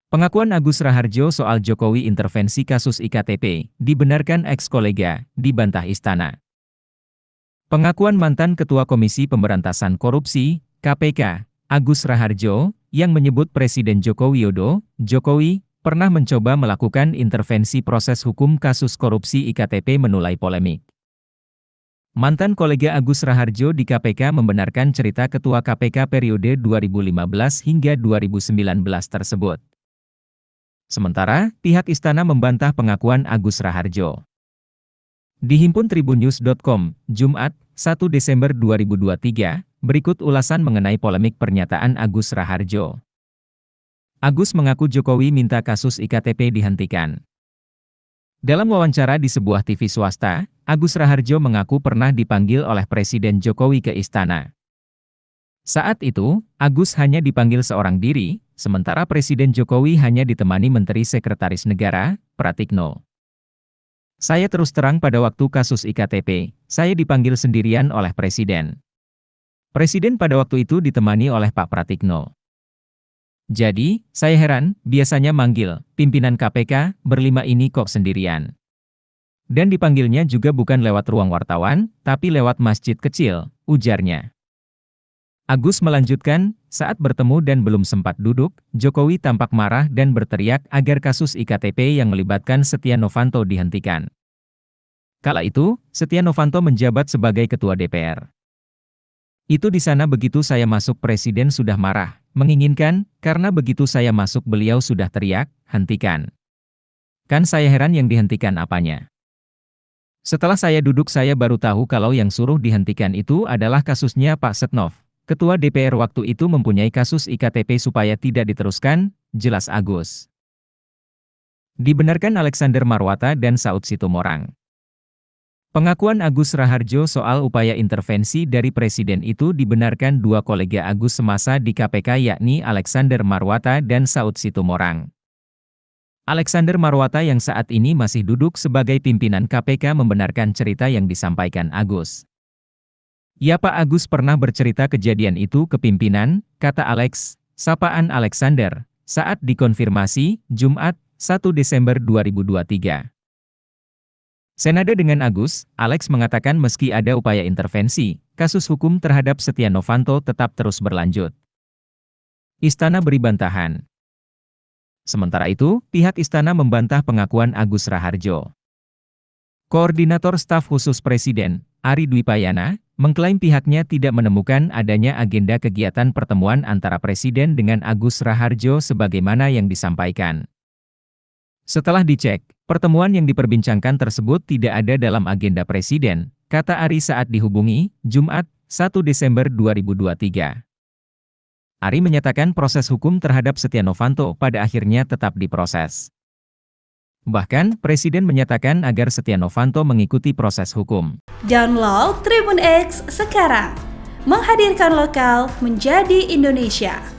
Pengakuan Agus Raharjo soal Jokowi intervensi kasus IKTP, dibenarkan eks-kolega, dibantah Istana. Pengakuan mantan Ketua Komisi Pemberantasan Korupsi, KPK, Agus Raharjo, yang menyebut Presiden Joko Widodo, Jokowi, pernah mencoba melakukan intervensi proses hukum kasus korupsi IKTP menuai polemik. Mantan kolega Agus Raharjo di KPK membenarkan cerita Ketua KPK periode 2015 hingga 2019 tersebut. Sementara, pihak Istana membantah pengakuan Agus Raharjo. Dihimpun tribunnews.com, Jumat, 1 Desember 2023, berikut ulasan mengenai polemik pernyataan Agus Raharjo. Agus mengaku Jokowi minta kasus IKTP dihentikan. Dalam wawancara di sebuah TV swasta, Agus Raharjo mengaku pernah dipanggil oleh Presiden Jokowi ke Istana. Saat itu, Agus hanya dipanggil seorang diri, sementara Presiden Jokowi hanya ditemani Menteri Sekretaris Negara, Pratikno. Saya terus terang pada waktu kasus IKTP, saya dipanggil sendirian oleh Presiden. Presiden pada waktu itu ditemani oleh Pak Pratikno. Jadi, saya heran, biasanya manggil, pimpinan KPK, berlima ini kok sendirian. Dan dipanggilnya juga bukan lewat ruang wartawan, tapi lewat masjid kecil, ujarnya. Agus melanjutkan, saat bertemu dan belum sempat duduk, Jokowi tampak marah dan berteriak agar kasus IKTP yang melibatkan Setia Novanto dihentikan. Kala itu, Setia Novanto menjabat sebagai Ketua DPR. Itu di sana begitu saya masuk Presiden sudah marah, menginginkan, karena begitu saya masuk beliau sudah teriak, hentikan. Kan saya heran yang dihentikan apanya. Setelah saya duduk saya baru tahu kalau yang suruh dihentikan itu adalah kasusnya Pak Setnov. Ketua DPR waktu itu mempunyai kasus IKTP supaya tidak diteruskan, jelas Agus. Dibenarkan Alexander Marwata dan Saud Situmorang. Pengakuan Agus Raharjo soal upaya intervensi dari Presiden itu dibenarkan dua kolega Agus semasa di KPK yakni Alexander Marwata dan Saud Situmorang. Alexander Marwata yang saat ini masih duduk sebagai pimpinan KPK membenarkan cerita yang disampaikan Agus. Ya Pak Agus pernah bercerita kejadian itu ke pimpinan, kata Alex, sapaan Alexander, saat dikonfirmasi, Jumat, 1 Desember 2023. Senada dengan Agus, Alex mengatakan meski ada upaya intervensi, kasus hukum terhadap Setia Novanto tetap terus berlanjut. Istana beri bantahan. Sementara itu, pihak Istana membantah pengakuan Agus Raharjo. Koordinator Staf Khusus Presiden, Ari Dwipayana, mengklaim pihaknya tidak menemukan adanya agenda kegiatan pertemuan antara Presiden dengan Agus Raharjo sebagaimana yang disampaikan. Setelah dicek, pertemuan yang diperbincangkan tersebut tidak ada dalam agenda Presiden, kata Ari saat dihubungi, Jumat, 1 Desember 2023. Ari menyatakan proses hukum terhadap Setia Novanto pada akhirnya tetap diproses. Bahkan, Presiden menyatakan agar Setia Novanto mengikuti proses hukum. Download Tribun X sekarang, menghadirkan lokal menjadi Indonesia.